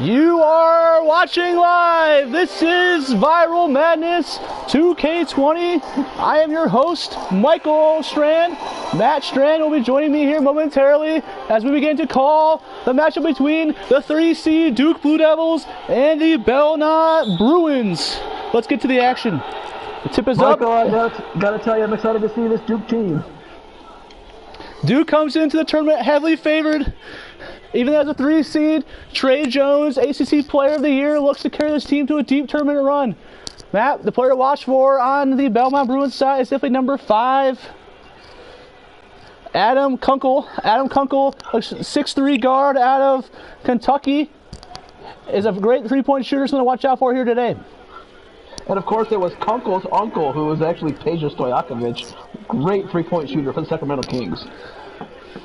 You are watching live. This is Viral Madness 2K20. I am your host, Michael Strand. Matt Strand will be joining me here momentarily as we begin to call the matchup between the 3 seed Duke Blue Devils and the Belmont Bruins. Let's get to the action. The tip is Michael, up. I gotta tell you, I'm excited to see this Duke team. Duke comes into the tournament heavily favored. Even as a 3 seed, Trey Jones, ACC Player of the Year, looks to carry this team to a deep tournament run. Matt, the player to watch for on the Belmont Bruins side is definitely number 5, Adam Kunkel. Adam Kunkel, a 6'3" guard out of Kentucky, is a great three-point shooter, so to watch out for here today. And of course, it was Kunkel's uncle, who was actually Peja Stojakovic, great three-point shooter for the Sacramento Kings.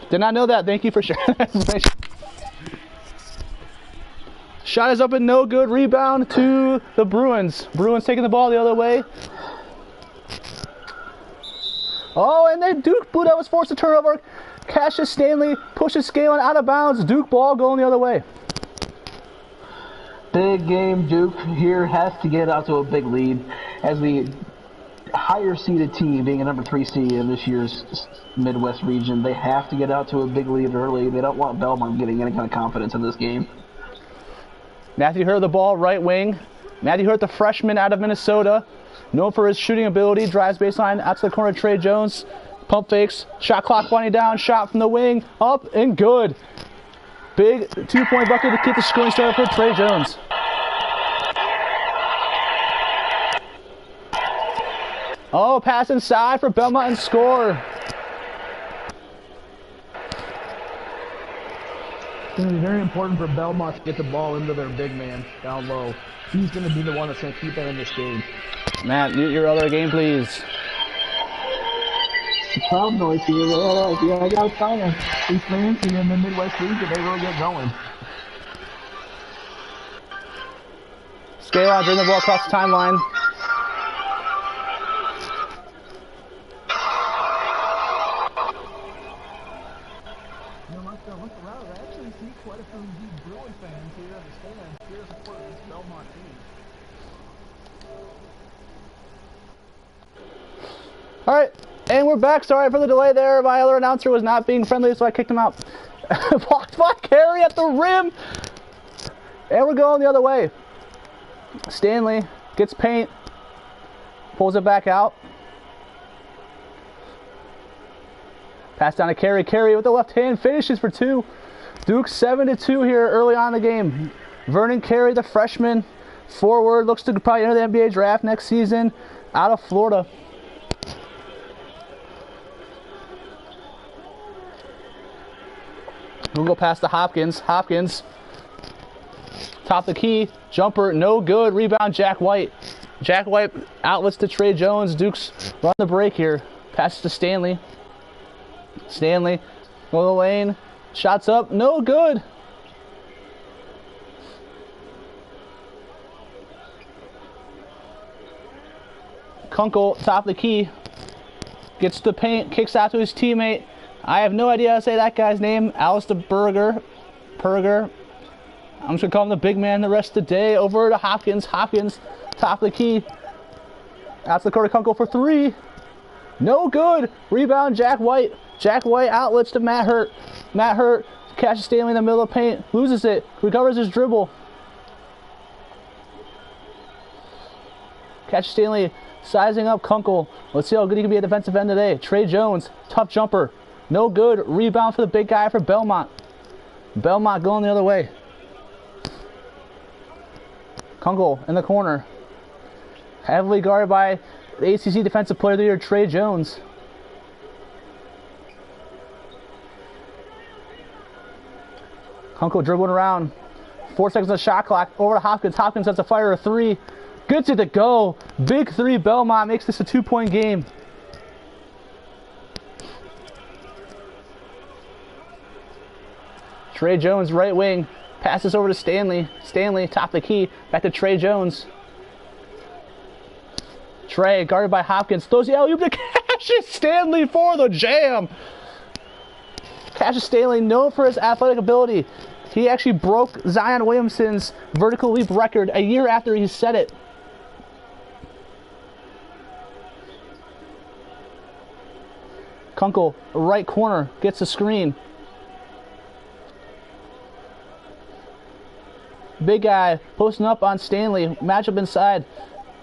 Did not know that. Thank you for sharing that information. Shot is up and no good. Rebound to the Bruins. Bruins taking the ball the other way. Oh, and then Duke Blue Devils forced a turnover. Cassius Stanley pushes Scalen out of bounds. Duke ball going the other way. Big game. Duke here has to get out to a big lead as the higher seeded team, being a number 3 seed in this year's Midwest region. They have to get out to a big lead early. They don't want Belmont getting any kind of confidence in this game. Matthew Hurt the ball, right wing. Matthew Hurt, the freshman out of Minnesota, known for his shooting ability, drives baseline out to the corner. Trey Jones, pump fakes, shot clock winding down, shot from the wing, up and good. Big 2-point bucket to keep the scoring started for Trey Jones. Oh, pass inside for Belmont and score. It's going to be very important for Belmont to get the ball into their big man down low. He's going to be the one that's going to keep them in this game. Matt, mute your other game, please. The crowd noise here. Yeah, I got to tell you, these fans here in the Midwest region, they really get going. Scalon bring the ball across the timeline. All right, and we're back. Sorry for the delay there. My other announcer was not being friendly, so I kicked him out. Blocked by Carey at the rim. And we're going the other way. Stanley gets paint, pulls it back out. Pass down to Carey. Carey with the left hand finishes for 2. Duke 7-2 here early on in the game. Vernon Carey, the freshman forward, looks to probably enter the NBA draft next season out of Florida. We'll go past to Hopkins. Hopkins, top the key, jumper, no good. Rebound, Jack White. Jack White outlets to Trey Jones. Duke's run the break here. Passes to Stanley. Stanley, go to the lane. Shots up, no good. Kunkel, top of the key, gets the paint, kicks out to his teammate. I have no idea how to say that guy's name. Alistair Perger. I'm just going to call him the big man the rest of the day. Over to Hopkins. Hopkins, top of the key. Out to the corner, Kunkel for 3. No good. Rebound, Jack White. Jack White outlets to Matt Hurt. Matt Hurt catches Stanley in the middle of the paint. Loses it. Recovers his dribble. Catches Stanley sizing up Kunkel. Let's see how good he can be at defensive end today. Trey Jones, tough jumper. No good. Rebound for the big guy for Belmont. Belmont going the other way. Kunkel in the corner. Heavily guarded by the ACC Defensive Player of the Year, Trey Jones. Kunkel dribbling around. 4 seconds on the shot clock. Over to Hopkins. Hopkins has to fire a 3. Gets it to go. Big 3. Belmont makes this a 2-point game. Trey Jones, right wing, passes over to Stanley. Stanley, top the key, back to Trey Jones. Trey, guarded by Hopkins, throws the alley-oop to Cassius Stanley for the jam. Cassius Stanley, known for his athletic ability, He actually broke Zion Williamson's vertical leap record a year after he set it. Kunkel, right corner, gets the screen. Big guy posting up on Stanley. Matchup inside.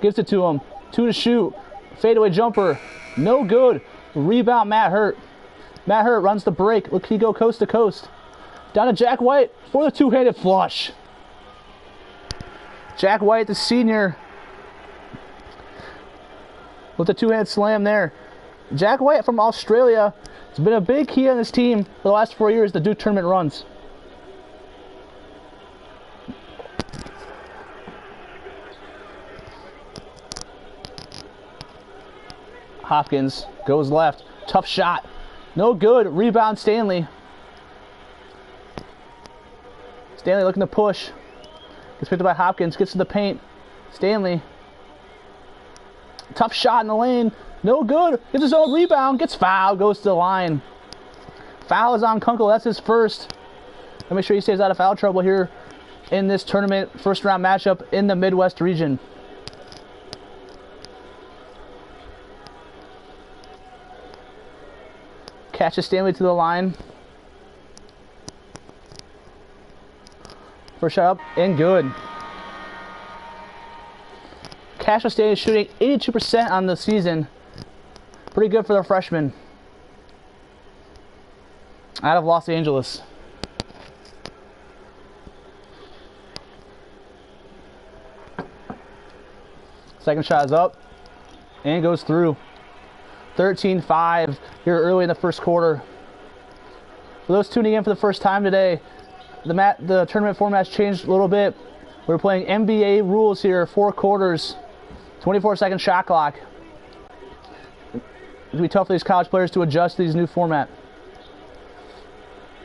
Gives it to him. 2 to shoot. Fadeaway jumper. No good. Rebound, Matt Hurt. Matt Hurt runs the break. Look, he go coast to coast. Down to Jack White for the two-handed flush. Jack White, the senior, with the two-handed slam there. Jack White from Australia has been a big key on this team for the last 4 years, the Duke tournament runs. Hopkins goes left. Tough shot. No good. Rebound, Stanley. Stanley looking to push. Gets picked up by Hopkins. Gets to the paint. Stanley. Tough shot in the lane. No good. Gets his own rebound. Gets fouled. Goes to the line. Foul is on Kunkel. That's his first. Let me sure he stays out of foul trouble here in this tournament. First round matchup in the Midwest region. Catches Stanley to the line. First shot up and good. Cassius Stanley shooting 82% on the season. Pretty good for the freshman. Out of Los Angeles. Second shot is up and goes through. 13-5 here early in the first quarter. For those tuning in for the first time today, the tournament format's changed a little bit. We're playing NBA rules here, 4 quarters, 24-second shot clock. It'll be tough for these college players to adjust to these new format.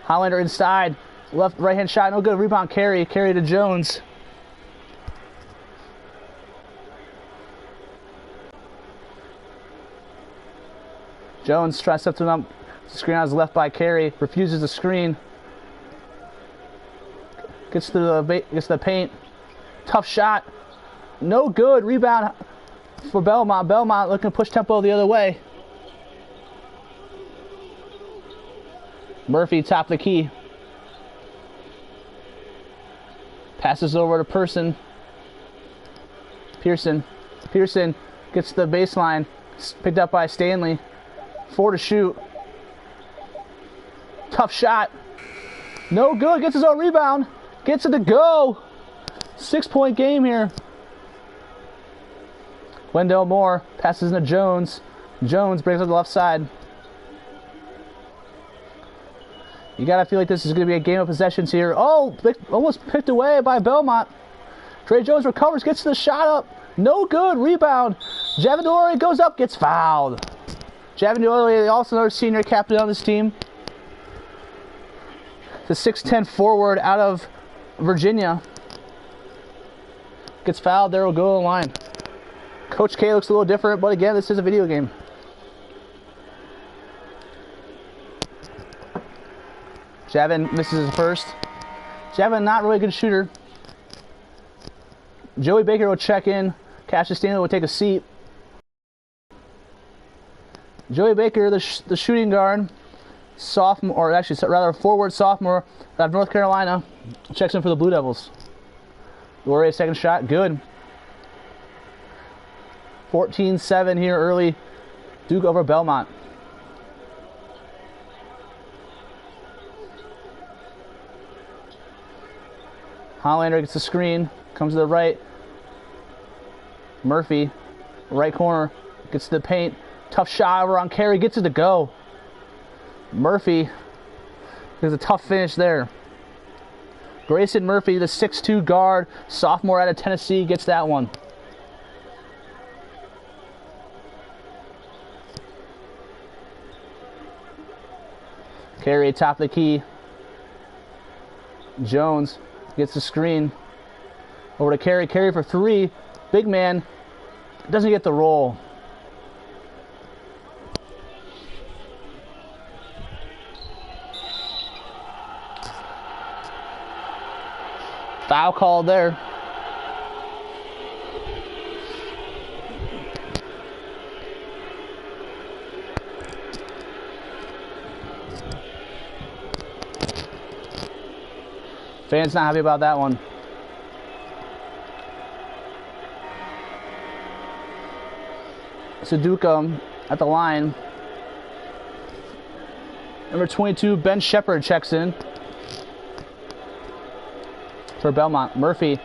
Hollander inside, right-hand shot, no good. Rebound, carry to Jones. Jones tries to step to him. Screen on his left by Carey. Refuses the screen. Gets to the paint. Tough shot. No good. Rebound for Belmont. Belmont looking to push tempo the other way. Murphy top of the key. Passes over to Pearson. Pearson gets to the baseline. Picked up by Stanley. 4 to shoot. Tough shot. No good. Gets his own rebound. Gets it to go. 6-point game here. Wendell Moore passes into Jones. Jones brings up the left side. You gotta feel like this is gonna be a game of possessions here. Oh, almost picked away by Belmont. Trey Jones recovers, gets the shot up. No good. Rebound. Javadori goes up, gets fouled. Javadori, also another senior captain on this team. The 6'10 forward out of Virginia. Gets fouled, there will go to the line. Coach K looks a little different, but again, this is a video game. Javin misses his first. Javin, not really a good shooter. Joey Baker will check in. Cassius Stanley will take a seat. Joey Baker, the shooting guard, sophomore, or actually rather forward sophomore out of North Carolina, checks in for the Blue Devils. Laurier, second shot, good. 14-7 here early. Duke over Belmont. Hollander gets the screen, comes to the right. Murphy, right corner, gets to the paint. Tough shot over on Carey, gets it to go. Murphy, there's a tough finish there. Grayson Murphy, the 6'2 guard, sophomore out of Tennessee, gets that one. Carey, top of the key. Jones gets the screen. Over to Carey. Carey for 3. Big man. Doesn't get the roll. Foul called there. Fans not happy about that one. Suduka at the line. Number 22, Ben Shepard checks in for Belmont. Murphy.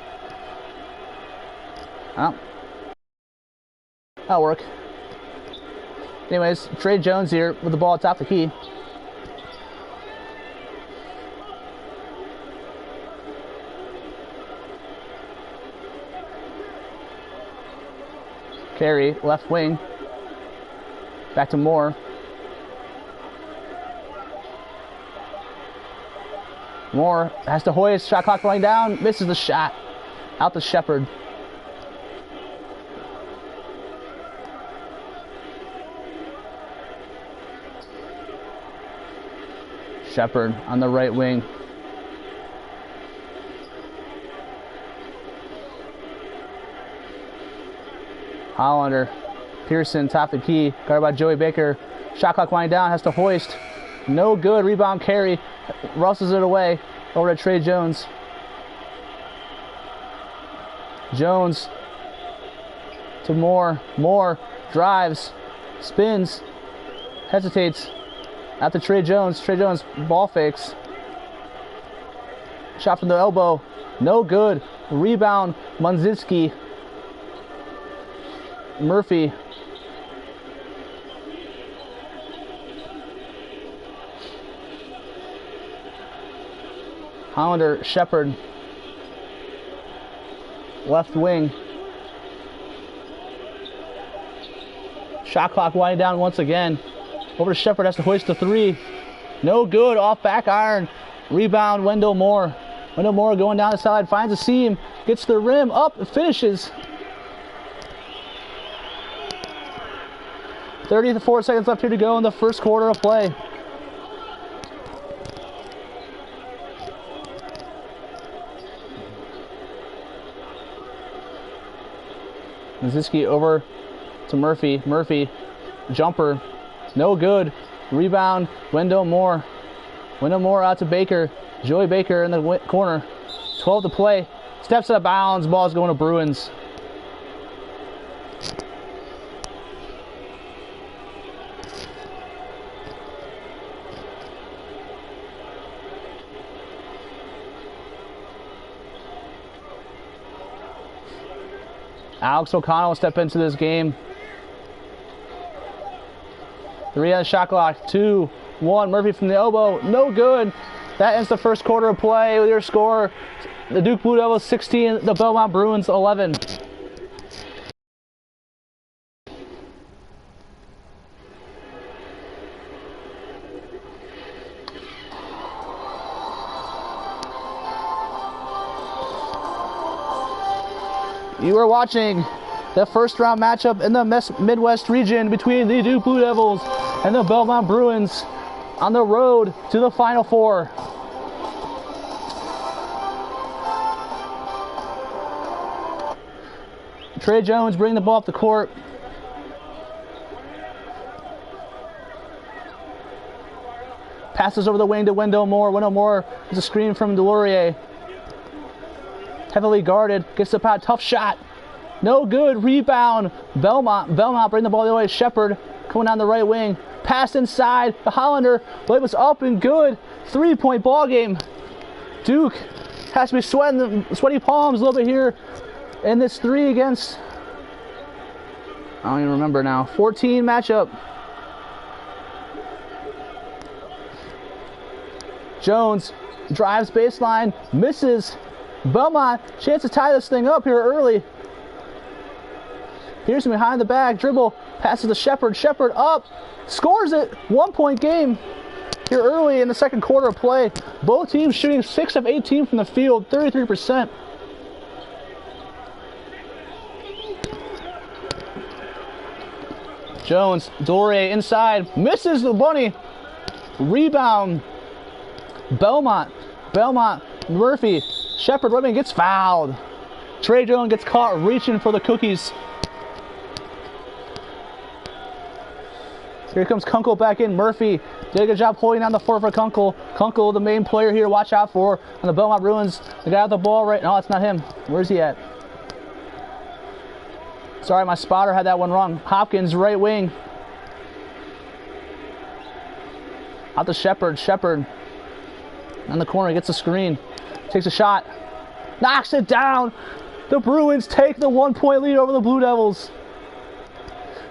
Oh. That'll work. Anyways, Trey Jones here with the ball atop the key. Carey, left wing. Back to Moore. Moore has to hoist. Shot clock running down. Misses the shot. Out to Shepard. Shepard on the right wing. Hollander. Pearson, top the key. Guarded by Joey Baker. Shot clock winding down. Has to hoist. No good. Rebound Carey. Rustles it away. Over to Trey Jones. Jones to Moore. Moore drives. Spins. Hesitates. Out to Trey Jones. Trey Jones ball fakes. Shot from the elbow. No good. Rebound Munzinski. Murphy. Hollander, Shepard. Left wing. Shot clock winding down once again. Over to Shepard, has to hoist the three. No good, off back iron. Rebound, Wendell Moore. Wendell Moore going down the side, finds a seam, gets the rim, up, finishes. 34 seconds left here to go in the first quarter of play. Munzinski over to Murphy. Murphy, jumper, no good. Rebound, Wendell Moore. Wendell Moore out to Baker. Joey Baker in the corner. 12 to play. Steps out of bounds. Ball's going to Bruins. Alex O'Connell will step into this game. 3 on the shot clock. 2, 1. Murphy from the elbow. No good. That ends the first quarter of play with your score. The Duke Blue Devils 16, the Belmont Bruins 11. You are watching the first round matchup in the Midwest region between the Duke Blue Devils and the Belmont Bruins on the road to the Final Four. Trey Jones bringing the ball up the court. Passes over the wing to Wendell Moore. Wendell Moore is a screen from Delorier. Heavily guarded, gets the pot, tough shot. No good, rebound. Belmont bring the ball the other way. Shepard coming down the right wing. Pass inside, the Hollander. Blade was up and good. 3-point ball game. Duke has to be sweaty palms a little bit here in this 3 against, I don't even remember now, 14 matchup. Jones drives baseline, misses. Belmont, chance to tie this thing up here early. Pearson behind the back, dribble, passes to Shepard. Shepard up, scores it. 1-point game here early in the second quarter of play. Both teams shooting 6 of 18 from the field, 33%. Jones, Dore inside, misses the bunny. Rebound, Belmont, Murphy. Shepard right wing gets fouled. Trey Jones gets caught reaching for the cookies. Here comes Kunkel back in. Murphy did a good job holding down the fort for Kunkel. Kunkel, the main player here to watch out for on the Belmont Bruins. The guy with the ball right... No, it's not him. Where's he at? Sorry, my spotter had that one wrong. Hopkins, right wing. Out to Shepard. Shepard on the corner, gets a screen. Takes a shot. Knocks it down. The Bruins take the 1-point lead over the Blue Devils.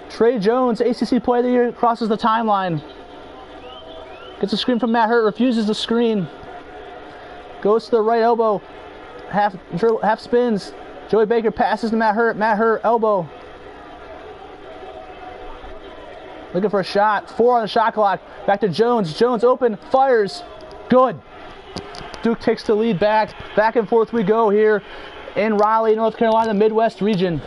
Trey Jones, ACC Player of the Year, crosses the timeline. Gets a screen from Matt Hurt, refuses the screen. Goes to the right elbow. Half spins. Joey Baker passes to Matt Hurt. Matt Hurt, elbow. Looking for a shot. 4 on the shot clock. Back to Jones. Jones open. Fires. Good. Duke takes the lead back. Back and forth we go here in Raleigh, North Carolina, Midwest region.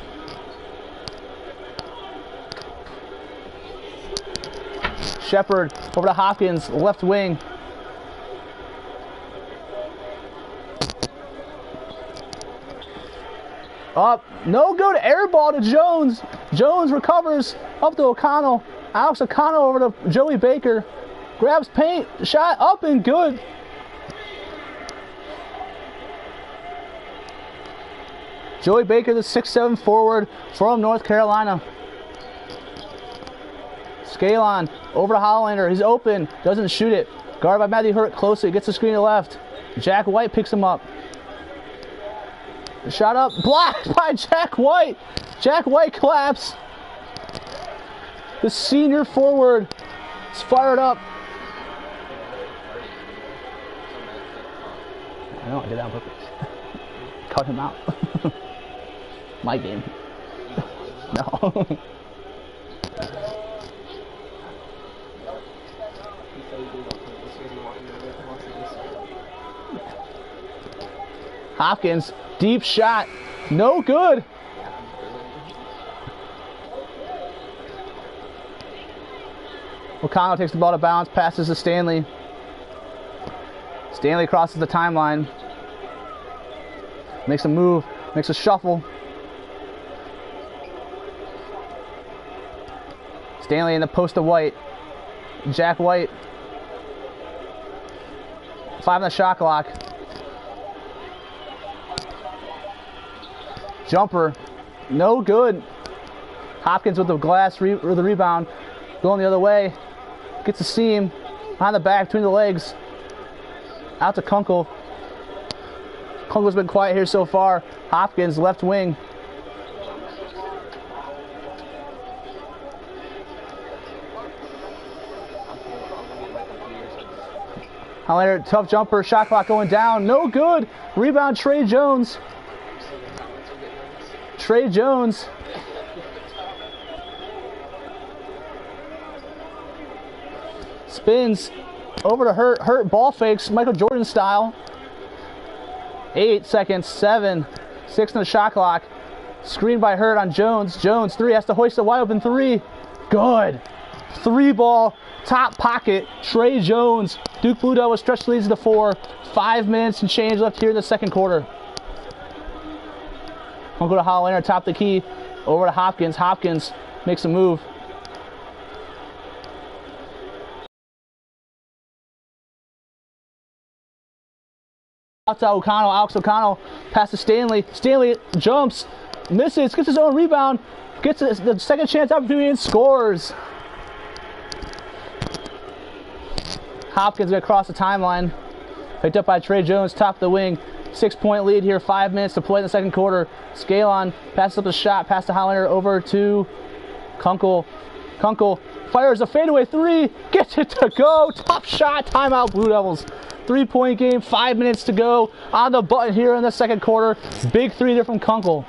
Shepard over to Hopkins, left wing. Up, no good, air ball to Jones. Jones recovers, up to O'Connell. Alex O'Connell over to Joey Baker. Grabs paint, shot up and good. Joey Baker, the 6'7" forward from North Carolina. Scalon over to Hollander. He's open. Doesn't shoot it. Guarded by Matthew Hurt closely. Gets the screen to the left. Jack White picks him up. Shot up. Blocked by Jack White. Jack White collapsed. The senior forward is fired up. I know I did that on purpose. Cut him out. My game. No. Hopkins, deep shot, no good. O'Connell takes the ball to bounce, passes to Stanley. Stanley crosses the timeline. Makes a move, makes a shuffle. Stanley in the post to White. Jack White. 5 on the shot clock. Jumper, no good. Hopkins with the the rebound, going the other way. Gets a seam on the back between the legs. Out to Kunkel. Kunkel's been quiet here so far. Hopkins, left wing. Hollander, tough jumper, shot clock going down, no good. Rebound, Trey Jones. Trey Jones. Spins over to Hurt. Hurt ball fakes, Michael Jordan style. 8 seconds, 7, 6 on the shot clock. Screen by Hurt on Jones. Jones, 3, has to hoist a wide open 3. Good. 3 ball, top pocket, Trey Jones. Duke Blue Devils stretch leads to 4. 5 minutes and change left here in the second quarter. We'll go to Hollander, top the key, over to Hopkins. Hopkins makes a move. Out to O'Connell, Alex O'Connell, pass to Stanley. Stanley jumps, misses, gets his own rebound, gets the second chance opportunity and scores. Hopkins gonna cross the timeline. Picked up by Trey Jones, top of the wing. 6-point lead here, 5 minutes to play in the second quarter. Scalon passes up the shot, pass to Hollander over to Kunkel. Kunkel fires a fadeaway 3, gets it to go. Top shot, timeout Blue Devils. 3-point game, 5 minutes to go on the button here in the second quarter. Big 3 there from Kunkel.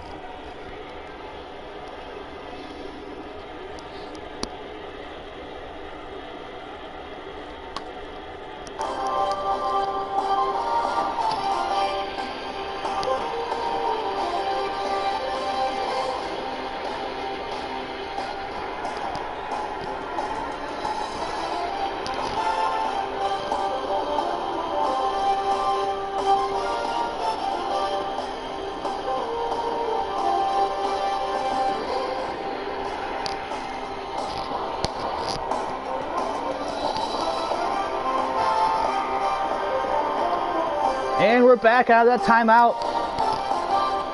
And we're back out of that timeout.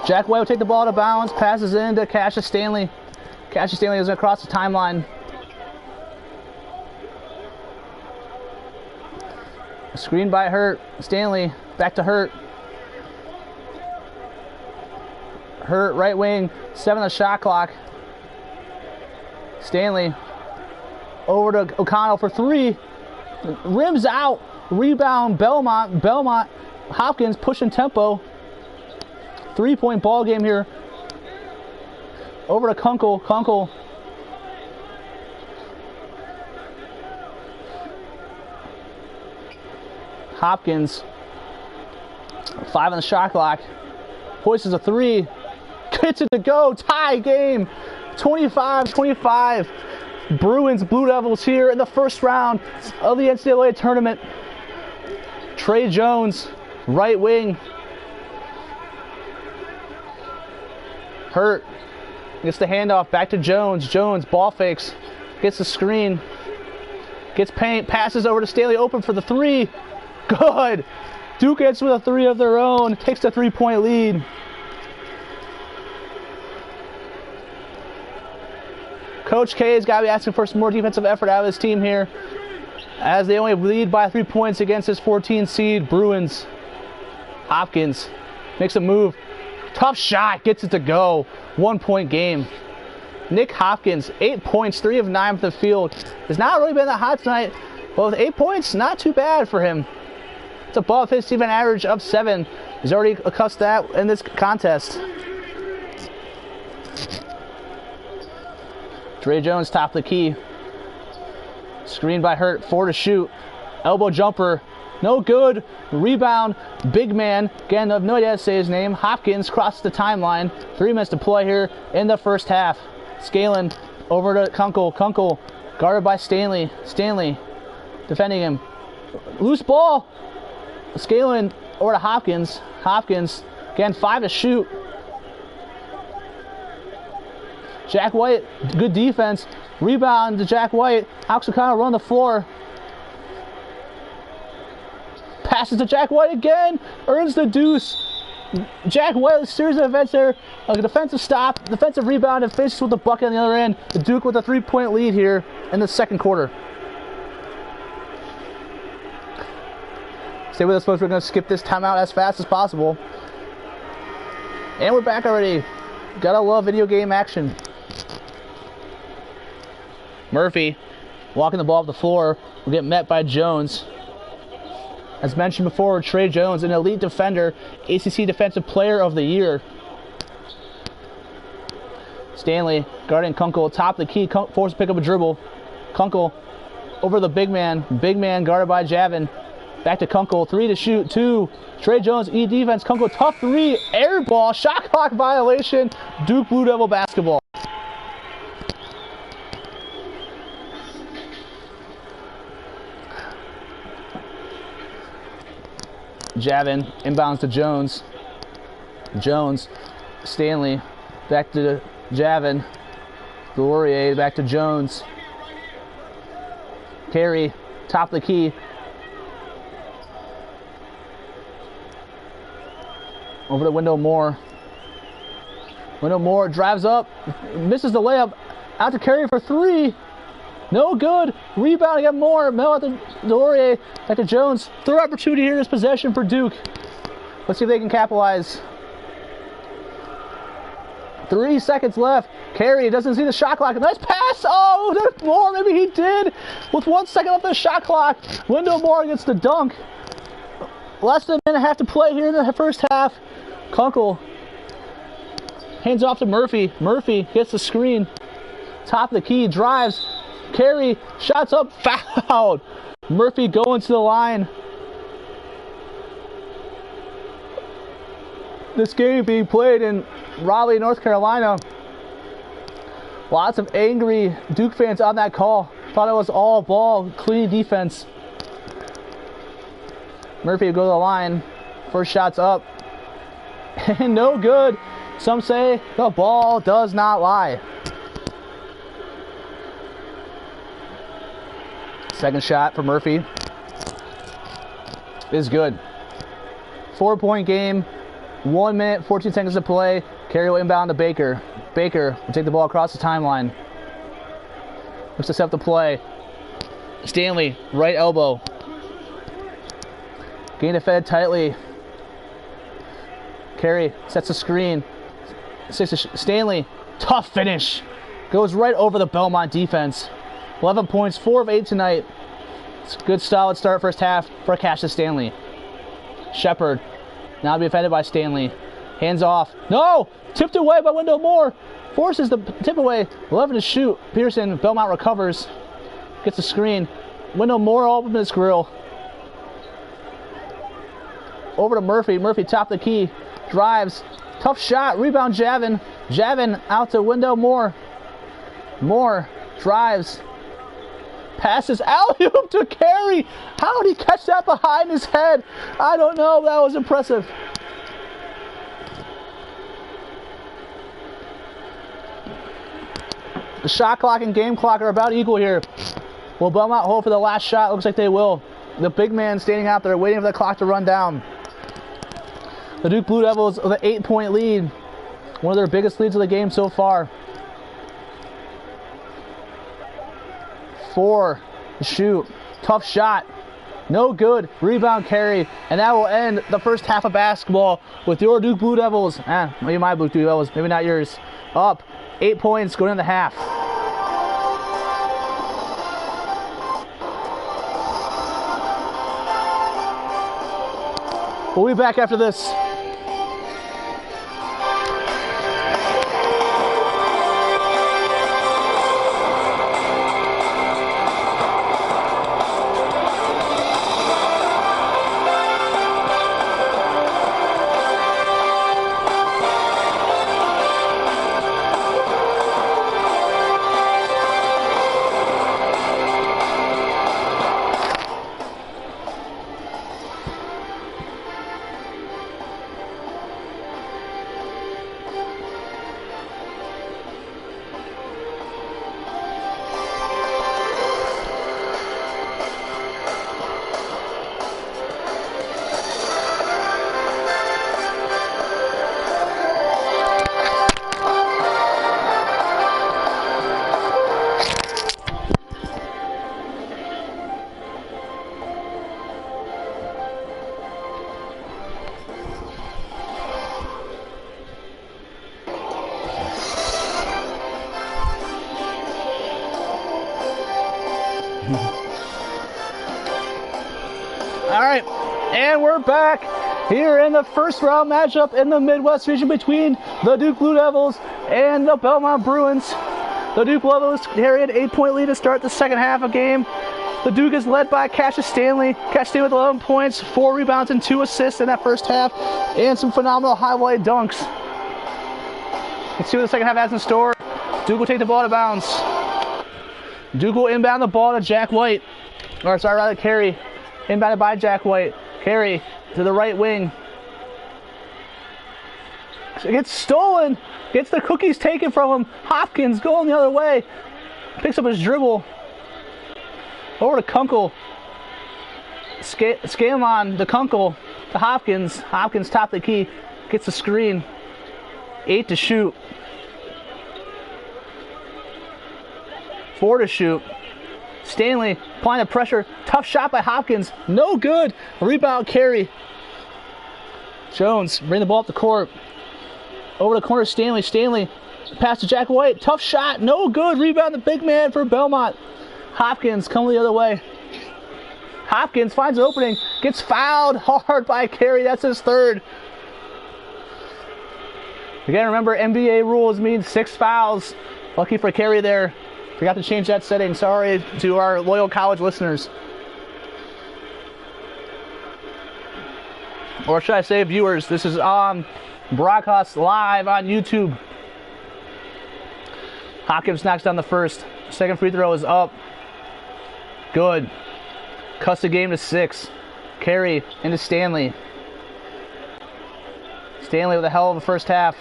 Jack White will take the ball to bounds, passes in to Cassius Stanley. Cassius Stanley is across the timeline. Screen by Hurt. Stanley back to Hurt. Hurt right wing, 7 on the shot clock. Stanley over to O'Connell for 3. Rims out. Rebound Belmont. Belmont. Hopkins pushing tempo. 3-point ball game here. Over to Kunkel. Kunkel. Hopkins. 5 on the shot clock. Hoists a 3. Gets it to go. Tie game. 25-25. Bruins Blue Devils here in the first round of the NCAA tournament. Trey Jones, right wing. Hurt. Gets the handoff back to Jones. Jones ball fakes. Gets the screen. Gets paint. Passes over to Staley. Open for the 3. Good. Duke hits with a 3 of their own. Takes the 3-point lead. Coach K has got to be asking for some more defensive effort out of his team here, as they only lead by 3 points against his 14 seed Bruins. Hopkins makes a move. Tough shot. Gets it to go. 1-point game. Nick Hopkins, 8 points, 3 of 9 from the field. Has not really been that hot tonight, but with 8 points, not too bad for him. It's above his team average of 7. He's already accustomed to that in this contest. Trey Jones top of the key. Screen by Hurt. 4 to shoot. Elbow jumper. No good. Rebound. Big man. Again, I have no idea how to say his name. Hopkins crosses the timeline. 3 minutes to play here in the first half. Scaling over to Kunkel. Kunkel guarded by Stanley. Stanley defending him. Loose ball. Scaling over to Hopkins. Hopkins. Again, 5 to shoot. Jack White, good defense. Rebound to Jack White. Alex O'Connell run the floor. Passes to Jack White again. Earns the deuce. Jack White, a series of events there. A defensive stop, defensive rebound, and finishes with the bucket on the other end. The Duke with a 3-point lead here in the second quarter. Stay with us, folks. We're going to skip this timeout as fast as possible. And we're back already. Gotta love video game action. Murphy walking the ball up the floor will get met by Jones. As mentioned before, Trey Jones, an elite defender, ACC Defensive Player of the Year. Stanley guarding Kunkel, top of the key, forced to pick up a dribble. Kunkel over the big man guarded by Javin. Back to Kunkel, 3 to shoot, 2. Trey Jones, defense, Kunkel, tough 3, air ball, shot clock violation, Duke Blue Devil basketball. Javin inbounds to Jones. Jones, Stanley, back to Javin. Laurier back to Jones. Carey, top of the key. Over to Wendell Moore. Wendell Moore drives up, misses the layup. Out to Carey for 3. No good. Rebound again, Moore. Mel at the Laurier. Back to Jones. Third opportunity here in this possession for Duke. Let's see if they can capitalize. 3 seconds left. Carey doesn't see the shot clock. Nice pass. Oh, there's Moore. Maybe he did. With 1 second left on the shot clock. Wendell Moore gets the dunk. Less than a minute and a half to play here in the first half. Kunkel hands off to Murphy. Murphy gets the screen. Top of the key, drives. Carey, shots up, fouled. Murphy going to the line. This game being played in Raleigh, North Carolina. Lots of angry Duke fans on that call. Thought it was all ball, clean defense. Murphy will go to the line. First shot's up. And no good. Some say the ball does not lie. Second shot for Murphy is good. 4-point game. 1 minute, 14 seconds to play. Carey will inbound to Baker. Baker will take the ball across the timeline. Looks to set up the play. Stanley, right elbow. Gain defended tightly. Carey sets the screen. Stanley, tough finish. Goes right over the Belmont defense. 11 points, 4 of 8 tonight. It's a good solid start first half for Cassius Stanley. Shepard, now to be defended by Stanley. Hands off. No! Tipped away by Wendell Moore. Forces the tip away. 11 to shoot. Pearson, Belmont recovers. Gets the screen. Wendell Moore all up in his grill. Over to Murphy. Murphy top the key. Drives. Tough shot. Rebound Javin. Javin out to Wendell Moore. Moore drives. Passes alley-oop to Carey. How did he catch that behind his head? I don't know. That was impressive. The shot clock and game clock are about equal here. Will Belmont hold for the last shot? Looks like they will. The big man standing out there waiting for the clock to run down. The Duke Blue Devils with an 8-point lead. One of their biggest leads of the game so far. 4 to shoot. Tough shot. No good. Rebound Carey. And that will end the first half of basketball with your Duke Blue Devils. Maybe my Duke Blue Devils. Maybe not yours. Up 8 points going into the half. We'll be back after this. All right, and we're back here in the first round matchup in the Midwest region between the Duke Blue Devils and the Belmont Bruins. The Duke Blue Devils carry an 8-point lead to start the second half of game. The Duke is led by Cassius Stanley. Cassius Stanley with 11 points, 4 rebounds, and 2 assists in that first half, and some phenomenal high-volley dunks. Let's see what the second half has in store. Duke will take the ball out of bounds. Duke will inbound the ball to Jack White. Or sorry, rather Carey. Inbounded by Jack White. Carey to the right wing. It gets stolen. Gets the cookies taken from him. Hopkins going the other way. Picks up his dribble. Over to Kunkel. Scanlon to Kunkel. To Hopkins. Hopkins top the key. Gets the screen. 8 to shoot. 4 to shoot. Stanley applying the pressure. Tough shot by Hopkins. No good. Rebound Carey. Jones bring the ball up the court. Over the corner Stanley. Stanley pass to Jack White. Tough shot. No good. Rebound the big man for Belmont. Hopkins coming the other way. Hopkins finds an opening. Gets fouled hard by Carey. That's his third. Again, remember NBA rules mean 6 fouls. Lucky for Carey there. Forgot to change that setting. Sorry to our loyal college listeners. Or should I say viewers? This is on broadcast live on YouTube. Hopkins knocks down the first. Second free throw is up. Good. Cuts the game to 6. Carey into Stanley. Stanley with a hell of a first half.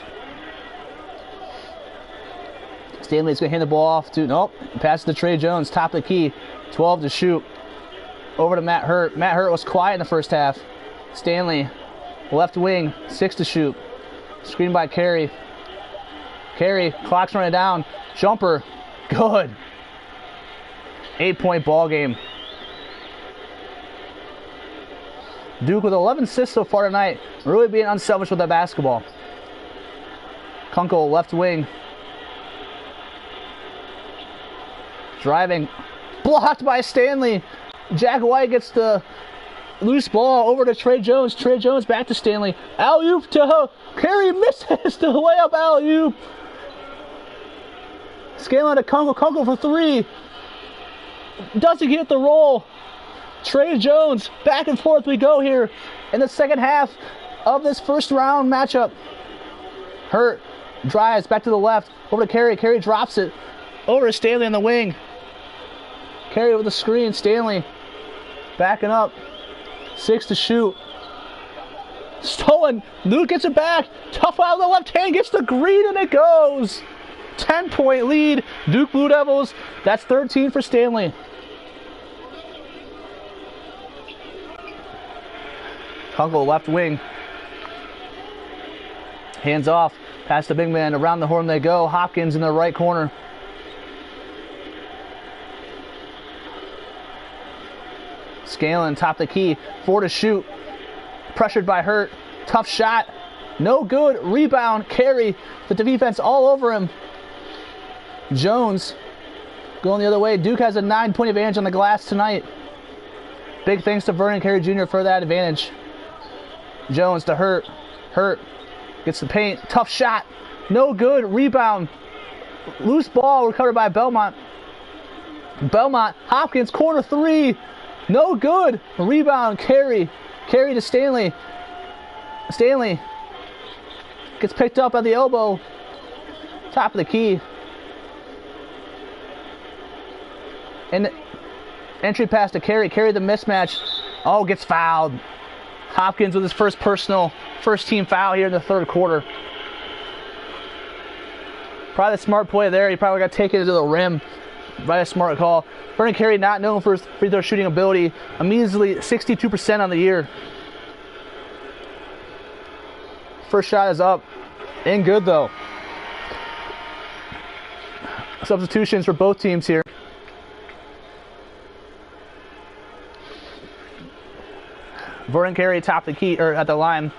Stanley's going to hand the ball off to, nope, passes to Trey Jones, top of the key, 12 to shoot. Over to Matt Hurt. Matt Hurt was quiet in the first half. Stanley left wing, 6 to shoot. Screen by Carey. Carey, clock's running down. Jumper, good. 8-point ball game. Duke with 11 assists so far tonight. Really being unselfish with that basketball. Kunkel, left wing. Driving. Blocked by Stanley. Jack White gets the loose ball over to Trey Jones. Trey Jones back to Stanley. Alley-oop to Carey, misses the layup alley-oop. Scanlon to Kunkel. Kunkel for 3. Doesn't get the roll. Trey Jones, back and forth we go here in the second half of this first round matchup. Hurt, drives back to the left, over to Carey. Carey drops it over to Stanley on the wing. Carey with the screen. Stanley backing up. 6 to shoot. Stolen. Luke gets it back. Tough out of the left hand. Gets the green and it goes. 10-point lead. Duke Blue Devils. That's 13 for Stanley. Kunkel, left wing. Hands off. Pass the big man. Around the horn they go. Hopkins in the right corner. Scanlon, top the key. 4 to shoot. Pressured by Hurt. Tough shot. No good. Rebound. Carey. The defense all over him. Jones going the other way. Duke has a 9-point advantage on the glass tonight. Big thanks to Vernon Carey Jr. for that advantage. Jones to Hurt. Hurt gets the paint. Tough shot. No good. Rebound. Loose ball recovered by Belmont. Belmont. Hopkins. Corner 3. No good. Rebound. Carey. Carey to Stanley. Stanley gets picked up at the elbow. Top of the key. And entry pass to Carey. Carey the mismatch. Oh, gets fouled. Hopkins with his first team foul here in the third quarter. Probably the smart play there. He probably got taken to the rim. By a smart call. Vernon Carey not known for his free throw shooting ability. A measly 62% on the year. First shot is up. And good though. Substitutions for both teams here. Vernon Carey top the key, or at the line.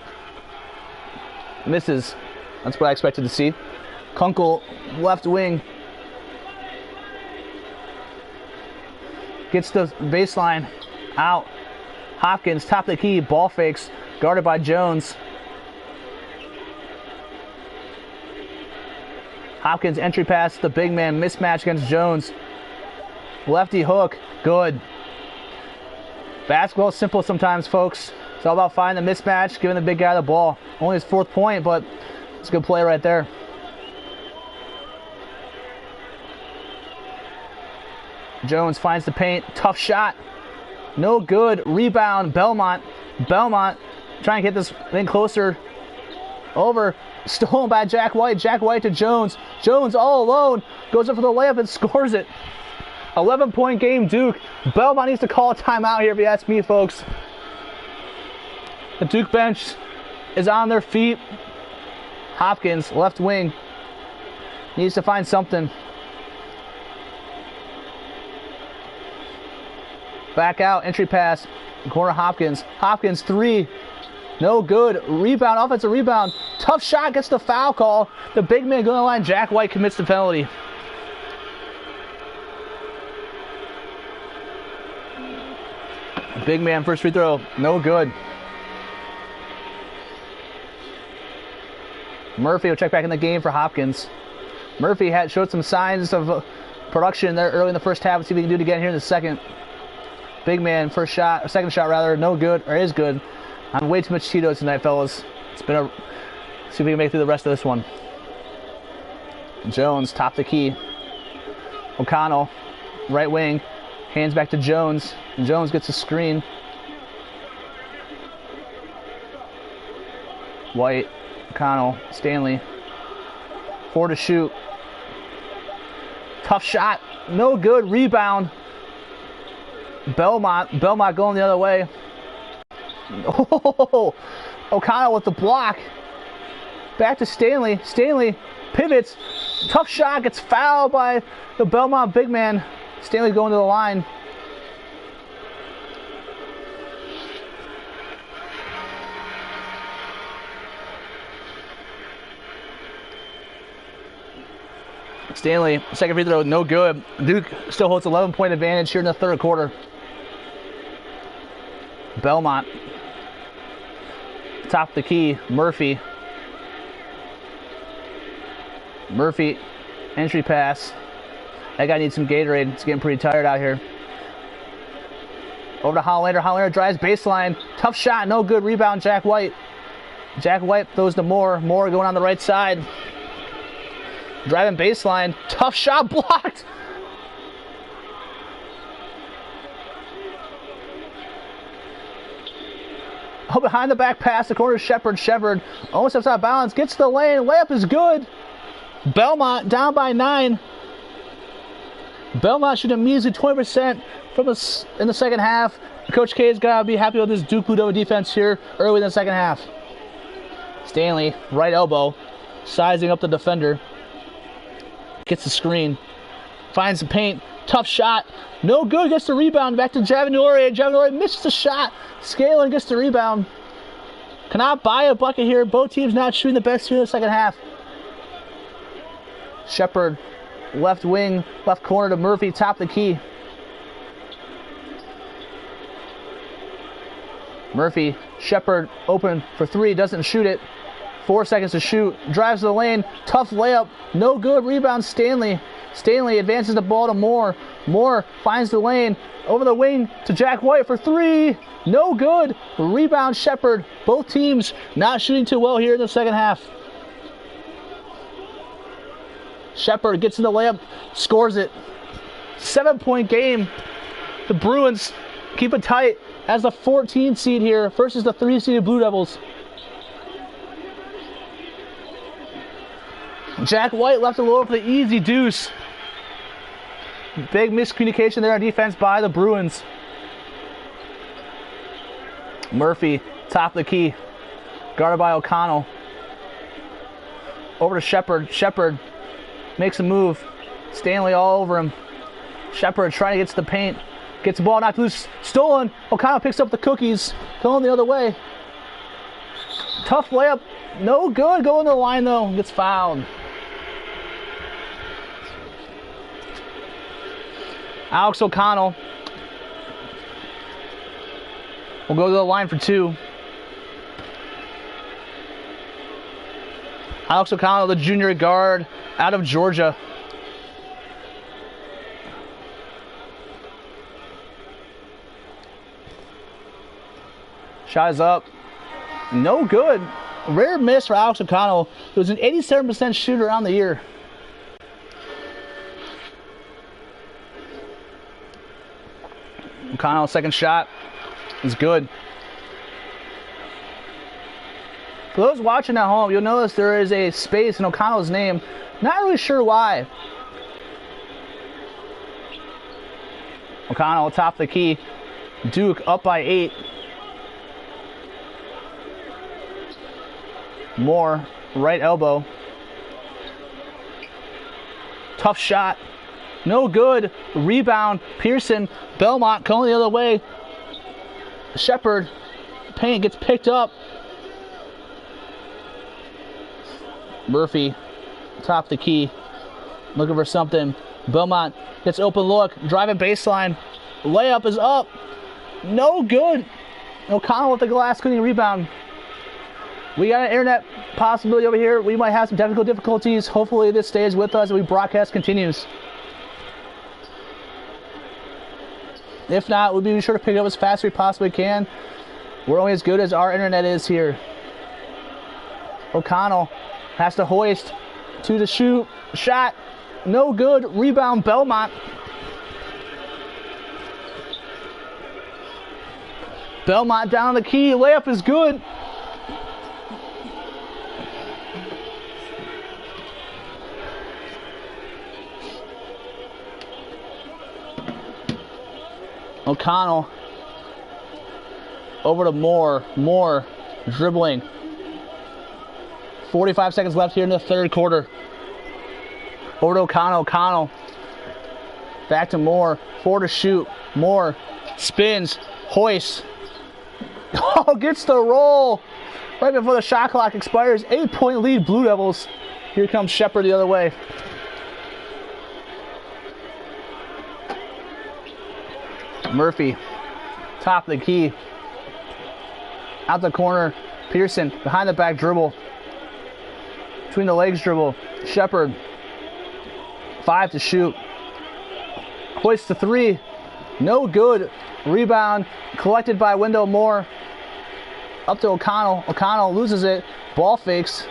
Misses. That's what I expected to see. Kunkel, left wing. Gets the baseline. Out. Hopkins, top the key. Ball fakes. Guarded by Jones. Hopkins entry pass. The big man mismatch against Jones. Lefty hook. Good. Basketball is simple sometimes, folks. It's all about finding the mismatch, giving the big guy the ball. Only his 4th point, but it's a good play right there. Jones finds the paint. Tough shot. No good. Rebound. Belmont. Belmont trying to get this thing closer. Over. Stolen by Jack White. Jack White to Jones. Jones all alone. Goes up for the layup and scores it. 11-point game, Duke. Belmont needs to call a timeout here if you ask me, folks. The Duke bench is on their feet. Hopkins, left wing. Needs to find something. Back out, entry pass. Corner Hopkins. Hopkins 3. No good. Rebound, offensive rebound. Tough shot, gets the foul call. The big man going to the line. Jack White commits the penalty. Big man first free throw. No good. Murphy will check back in the game for Hopkins. Murphy showed some signs of production there early in the first half. Let's see if he can do it again here in the second. Big man, first shot, or second shot rather, no good, or is good. I'm way too much Cheetos tonight, fellas. It's been see if we can make it through the rest of this one. Jones, top the key. O'Connell, right wing, hands back to Jones. Jones gets a screen. White, O'Connell, Stanley. 4 to shoot. Tough shot, no good, rebound. Belmont going the other way. Oh, O'Connell with the block. Back to Stanley. Stanley pivots. Tough shot. Gets fouled by the Belmont big man. Stanley going to the line. Stanley, second free throw, no good. Duke still holds 11-point advantage here in the third quarter. Belmont, top of the key, Murphy. Murphy, entry pass. That guy needs some Gatorade. It's getting pretty tired out here. Over to Hollander. Hollander drives baseline. Tough shot, no good. Rebound, Jack White. Jack White throws to Moore. Moore going on the right side. Driving baseline. Tough shot blocked. Oh, behind the back pass. The corner Shepard. Shepard almost steps out of bounds. Gets to the lane. Layup is good. Belmont down by 9. Belmont shooting immediately 20% in the second half. Coach K has got to be happy with his Duke Blue Devil defense here early in the second half. Stanley, right elbow, sizing up the defender. Gets the screen. Finds the paint. Tough shot. No good. Gets the rebound. Back to Javanore. Javanore misses the shot. Scaling gets the rebound. Cannot buy a bucket here. Both teams not shooting the best here in the second half. Shepard, left wing, left corner to Murphy. Top of the key. Murphy, Shepard open for 3. Doesn't shoot it. 4 seconds to shoot. Drives to the lane. Tough layup. No good. Rebound Stanley. Stanley advances the ball to Moore. Moore finds the lane. Over the wing to Jack White for 3. No good. Rebound Shepard. Both teams not shooting too well here in the second half. Shepard gets in the layup. Scores it. 7-point game. The Bruins keep it tight as the 14 seed here versus the 3-seeded Blue Devils. Jack White left a little for the easy deuce. Big miscommunication there on defense by the Bruins. Murphy, top of the key. Guarded by O'Connell. Over to Shepard. Shepard makes a move. Stanley all over him. Shepard trying to get to the paint. Gets the ball knocked loose. Stolen. O'Connell picks up the cookies. Going the other way. Tough layup. No good. Going to the line though. Gets fouled. Alex O'Connell will go to the line for 2. Alex O'Connell, the junior guard out of Georgia. Shot is up. No good. Rare miss for Alex O'Connell, who was an 87% shooter on the year. O'Connell's second shot is good. For those watching at home, you'll notice there is a space in O'Connell's name. Not really sure why. O'Connell top of the key. Duke up by 8. Moore, right elbow. Tough shot. No good. Rebound. Pearson. Belmont going the other way. Shepard. Paint gets picked up. Murphy. Top of the key. Looking for something. Belmont gets open look. Driving baseline. Layup is up. No good. O'Connell with the glass cleaning rebound. We got an internet possibility over here. We might have some technical difficulties. Hopefully this stays with us as we broadcast continues. If not, we'll be sure to pick it up as fast as we possibly can. We're only as good as our internet is here. O'Connell has to hoist. 2 to shoot. Shot. No good. Rebound Belmont. Belmont down the key. Layup is good. O'Connell Over to Moore. Moore dribbling. 45 seconds left here in the third quarter. Over to O'Connell. O'Connell. Back to Moore. 4 to shoot. Moore spins. Hoist. Oh, gets the roll. Right before the shot clock expires. 8-point lead, Blue Devils. Here comes Shepard the other way. Murphy. Top of the key. Out the corner. Pearson. Behind the back dribble. Between the legs dribble. Shepard. 5 to shoot. Hoists the 3. No good. Rebound collected by Wendell Moore. Up to O'Connell. O'Connell loses it. Ball fakes.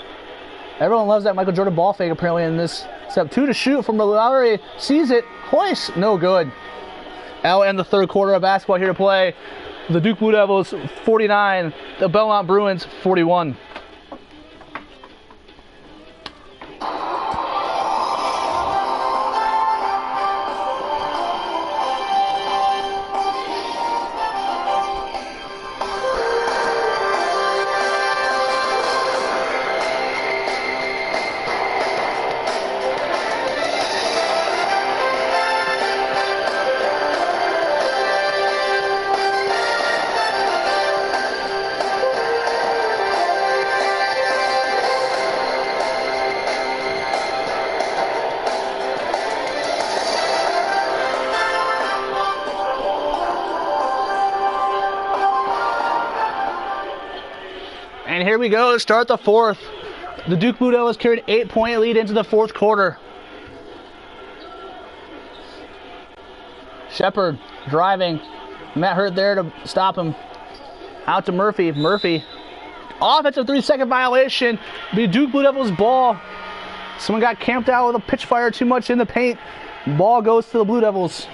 Everyone loves that Michael Jordan ball fake apparently in this. Step 2 to shoot from Lowry. Sees it. Hoist. No good. I'll end the third quarter of basketball here to play. The Duke Blue Devils 49. The Belmont Bruins 41. And here we go to start the fourth. The Duke Blue Devils carried 8-point lead into the fourth quarter. Shepard driving. Matt Hurt there to stop him. Out to Murphy. Murphy. Offensive 3-second violation. The Duke Blue Devils ball. Someone got camped out with a pitch fire too much in the paint. Ball goes to the Blue Devils.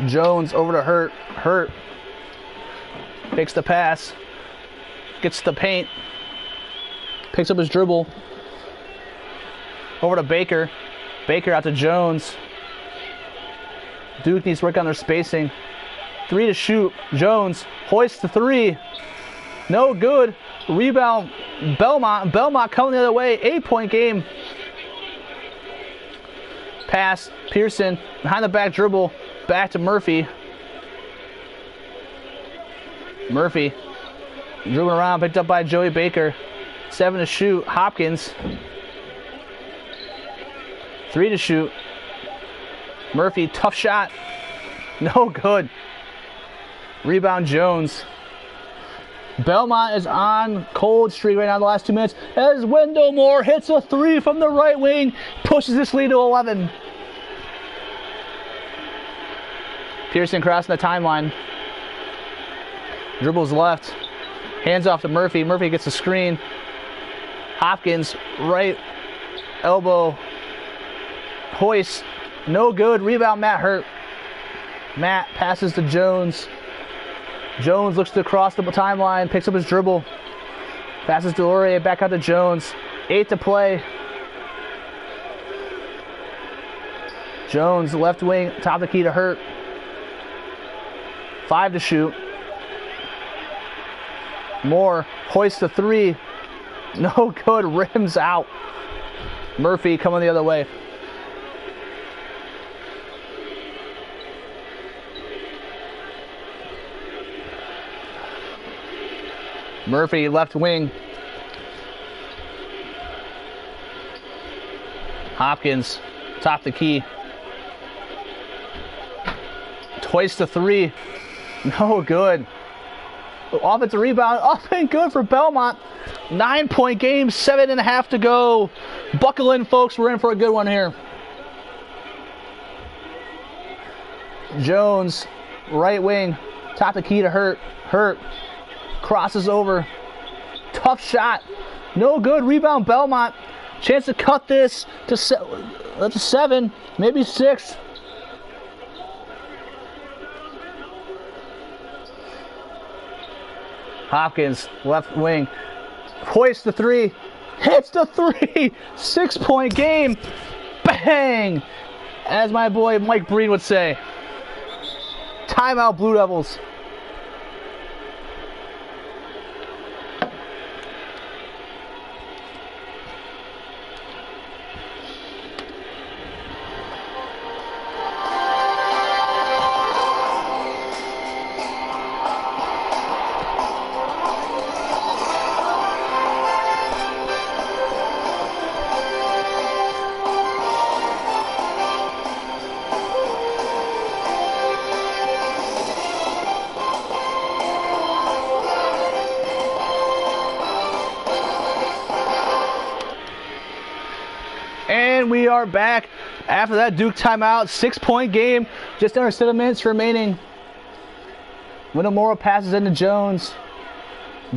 Jones over to Hurt. Hurt takes the pass. Gets the paint. Picks up his dribble. Over to Baker. Baker out to Jones. Duke needs to work on their spacing. 3 to shoot. Jones hoists the 3. No good. Rebound Belmont. Belmont coming the other way. 8-point game. Pass. Pearson behind the back dribble. Back to Murphy. Murphy dribbling around, picked up by Joey Baker. 7 to shoot. Hopkins. 3 to shoot. Murphy, tough shot. No good. Rebound Jones. Belmont is on cold streak right now in the last 2 minutes as Wendell Moore hits a 3 from the right wing, pushes this lead to 11. Pearson crossing the timeline. Dribbles left. Hands off to Murphy. Murphy gets the screen. Hopkins, right elbow. Hoist. No good. Rebound Matt Hurt. Matt passes to Jones. Jones looks to cross the timeline. Picks up his dribble. Passes to Laurier. Back out to Jones. 8 to play. Jones, left wing. Top of the key to Hurt. 5 to shoot. Moore hoists the 3. No good. Rims out. Murphy coming the other way. Murphy left wing. Hopkins top the key. Hoists the 3. No good. Offensive rebound up and good for Belmont. 9-point game, 7.5 to go. Buckle in, folks. We're in for a good one here. Jones, right wing, top the key to Hurt. Hurt crosses over. Tough shot. No good. Rebound Belmont. Chance to cut this to 7, maybe 6. Hopkins, left wing, hoists the 3, hits the three. 6-point game. Bang! As my boy Mike Breen would say. Timeout, Blue Devils. And we are back after that Duke timeout. 6-point game. Just under 7 minutes remaining. Winnemora passes into Jones.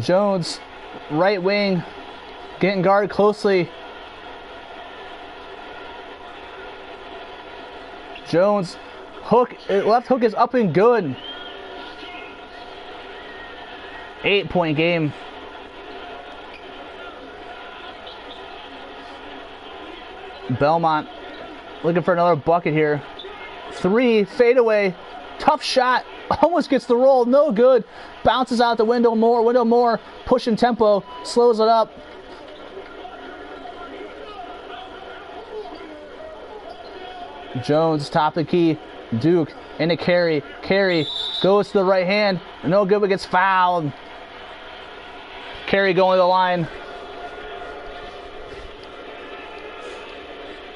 Jones, right wing, getting guarded closely. Jones, left hook is up and good. 8-point game. Belmont looking for another bucket here. 3, fadeaway, tough shot, almost gets the roll, no good. Bounces out the window more, pushing tempo, slows it up. Jones, top of the key, Duke into Carey. Carey goes to the right hand, no good but gets fouled. Carey going to the line.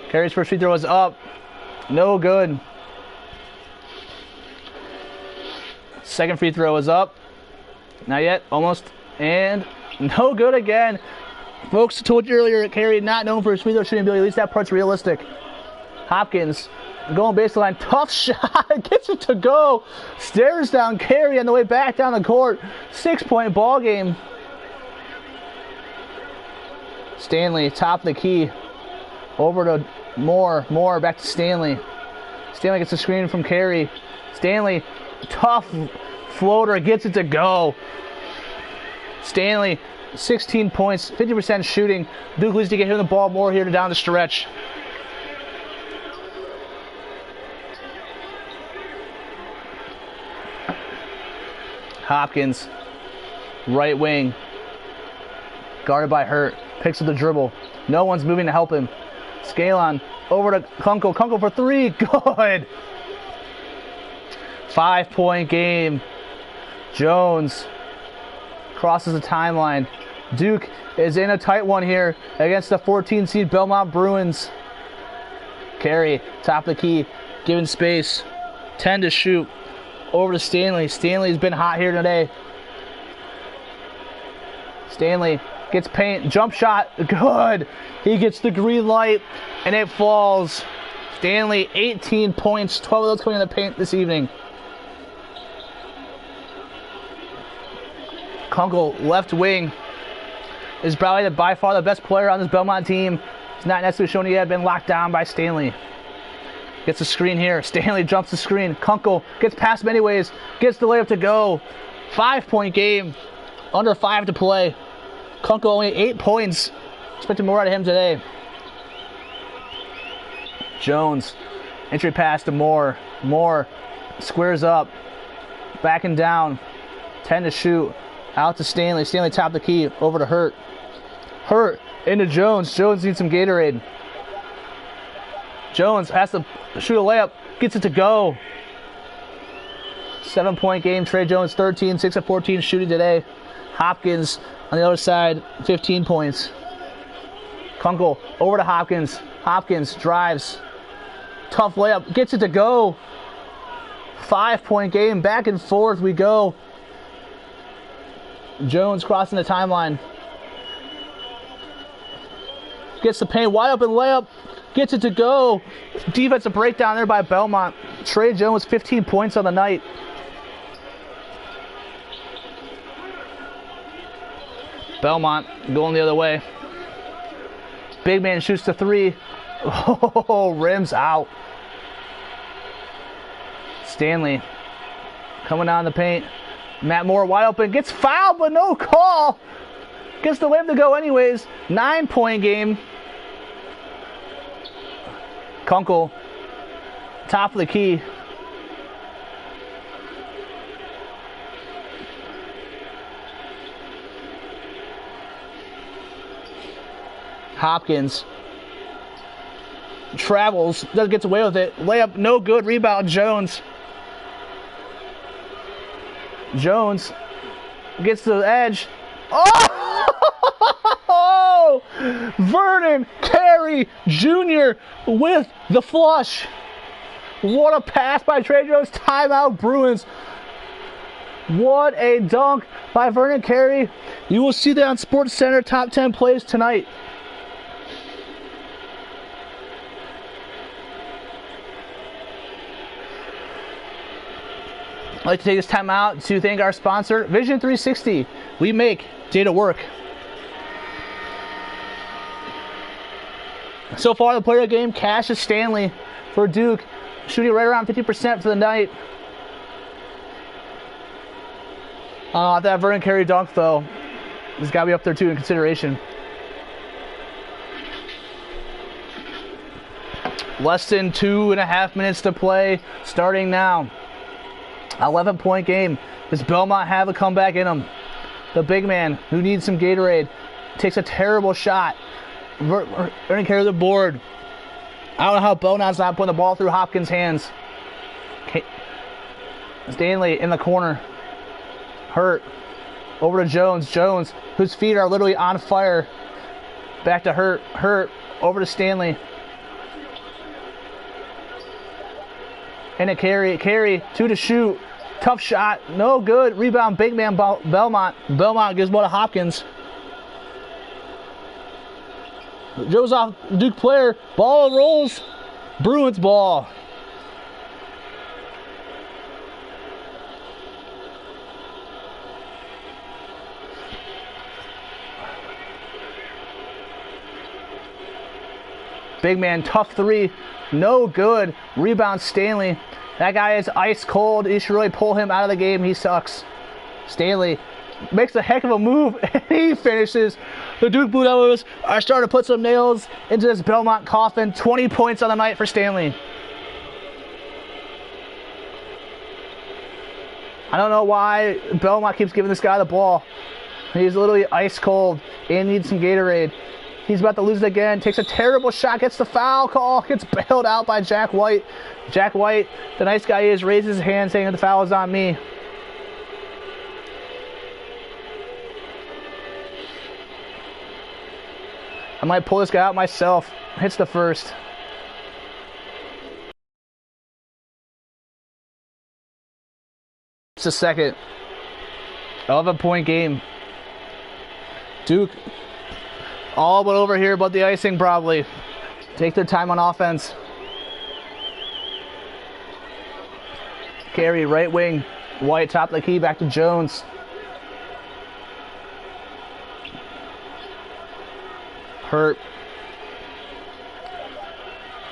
Carey's first free throw is up. No good. Second free throw is up. Not yet. Almost. And no good again. Folks, I told you earlier, Carey not known for his free throw shooting ability. At least that part's realistic. Hopkins going baseline. Tough shot. Gets it to go. Stares down Carey on the way back down the court. 6-point ball game. Stanley, top of the key. Over to Moore, back to Stanley. Stanley gets a screen from Carey. Stanley, tough floater, gets it to go. Stanley, 16 points, 50% shooting. Duke needs to get him the ball more here to down the stretch. Hopkins, right wing, guarded by Hurt, picks up the dribble. No one's moving to help him. Scalon over to Kunkel. Kunkel for 3. Good. 5-point game. Jones crosses the timeline. Duke is in a tight one here against the 14 seed Belmont Bruins. Carey, top of the key, giving space. 10 to shoot. Over to Stanley. Stanley's been hot here today. Stanley gets paint, jump shot, good. He gets the green light, and it falls. Stanley, 18 points, 12 of those coming in the paint this evening. Kunkel, left wing, is probably by far the best player on this Belmont team. He's not necessarily shown yet, been locked down by Stanley. Gets a screen here. Stanley jumps the screen. Kunkel gets past him anyways, gets the layup to go. 5-point game, under 5 to play. Kunkel only 8 points. Expected more out of him today. Jones, entry pass to Moore. Moore squares up, backing down. 10 to shoot. Out to Stanley. Stanley top the key. Over to Hurt. Hurt into Jones. Jones needs some Gatorade. Jones has to shoot a layup. Gets it to go. 7-point game. Trey Jones 13, 6 of 14 shooting today. Hopkins on the other side, 15 points. Kunkel over to Hopkins. Hopkins drives. Tough layup. Gets it to go. 5-point game. Back and forth we go. Jones crossing the timeline. Gets the paint. Wide open layup. Gets it to go. Defensive breakdown there by Belmont. Trey Jones, 15 points on the night. Belmont going the other way. Big man shoots to 3. Oh, rims out. Stanley coming down the paint. Matt Moore wide open. Gets fouled, but no call. gets the wave to go anyways. 9-point game. Kunkel, top of the key. Hopkins travels, gets away with it. Layup, no good. Rebound, Jones. Jones gets to the edge. Oh! Vernon Carey Jr. with the flush. What a pass by Trey Jones. Timeout, Bruins. What a dunk by Vernon Carey. You will see that on Sports Center top 10 plays tonight. I'd like to take this time out to thank our sponsor, Vision 360. We make data work. So far, the player of the game, Cassius Stanley for Duke, shooting right around 50% for the night. That Vernon Carey dunk, though, has got to be up there, too, in consideration. Less than 2.5 minutes to play, starting now. 11-point game. Does Belmont have a comeback in him? The big man who needs some Gatorade takes a terrible shot. Vernon Carey the board. I don't know how Belmont's not putting the ball through Hopkins' hands. Stanley in the corner. Hurt. Over to Jones. Jones, whose feet are literally on fire. Back to Hurt. Hurt. Over to Stanley. And a Carey. Carey, 2 to shoot. Tough shot. No good. Rebound, big man, Belmont. Belmont gives ball to Hopkins. Joe's off, Duke player. Ball rolls. Bruins ball. Big man, tough three. No good. Rebound, Stanley. That guy is ice cold. You should really pull him out of the game. He sucks. Stanley makes a heck of a move, and he finishes. The Duke Blue Devils are starting to put some nails into this Belmont coffin. 20 points on the night for Stanley. I don't know why Belmont keeps giving this guy the ball. He's literally ice cold and needs some Gatorade. He's about to lose it again. Takes a terrible shot. Gets the foul call. Gets bailed out by Jack White. Jack White, the nice guy is, raises his hand saying that the foul is on me. I might pull this guy out myself. Hits the first. It's the second. 11-point game. Duke all but over here, but the icing probably. Take their time on offense. Carey, right wing. White, top of the key, back to Jones. Hurt.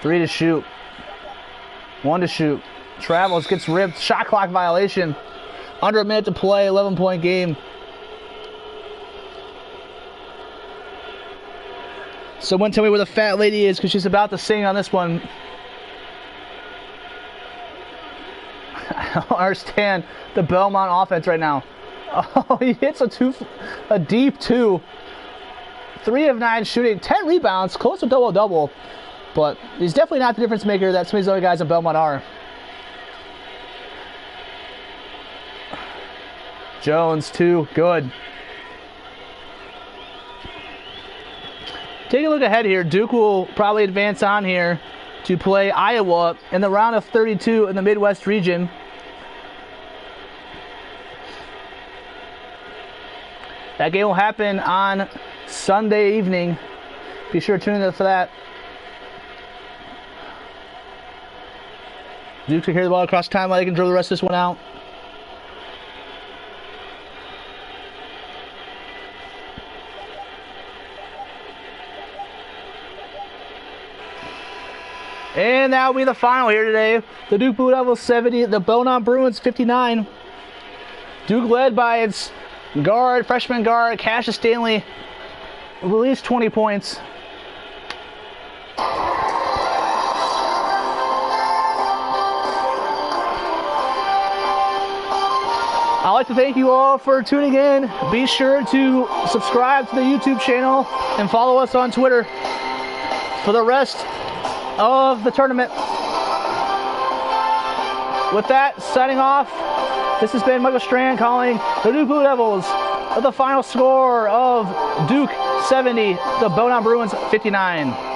3 to shoot. 1 to shoot. Travels, gets ripped. Shot clock violation. Under a minute to play, 11-point game. Someone tell me where the fat lady is, because she's about to sing on this one. I don't understand the Belmont offense right now. Oh, he hits a deep 2. 3 of 9 shooting, 10 rebounds, close to double-double. But he's definitely not the difference maker that some of these other guys in Belmont are. Jones, 2, good. Take a look ahead here. Duke will probably advance on here to play Iowa in the round of 32 in the Midwest region. That game will happen on Sunday evening. Be sure to tune in for that. Duke can hear the ball across the timeline. They can drill the rest of this one out. And that will be the final here today. The Duke Blue Devils 70, the Belmont Bruins 59. Duke led by its guard, freshman guard, Cassius Stanley, at least 20 points. I'd like to thank you all for tuning in. Be sure to subscribe to the YouTube channel and follow us on Twitter for the rest of the tournament. With that, signing off, this has been Michael Strand calling the Duke Blue Devils with the final score of Duke 70, the Belmont Bruins 59.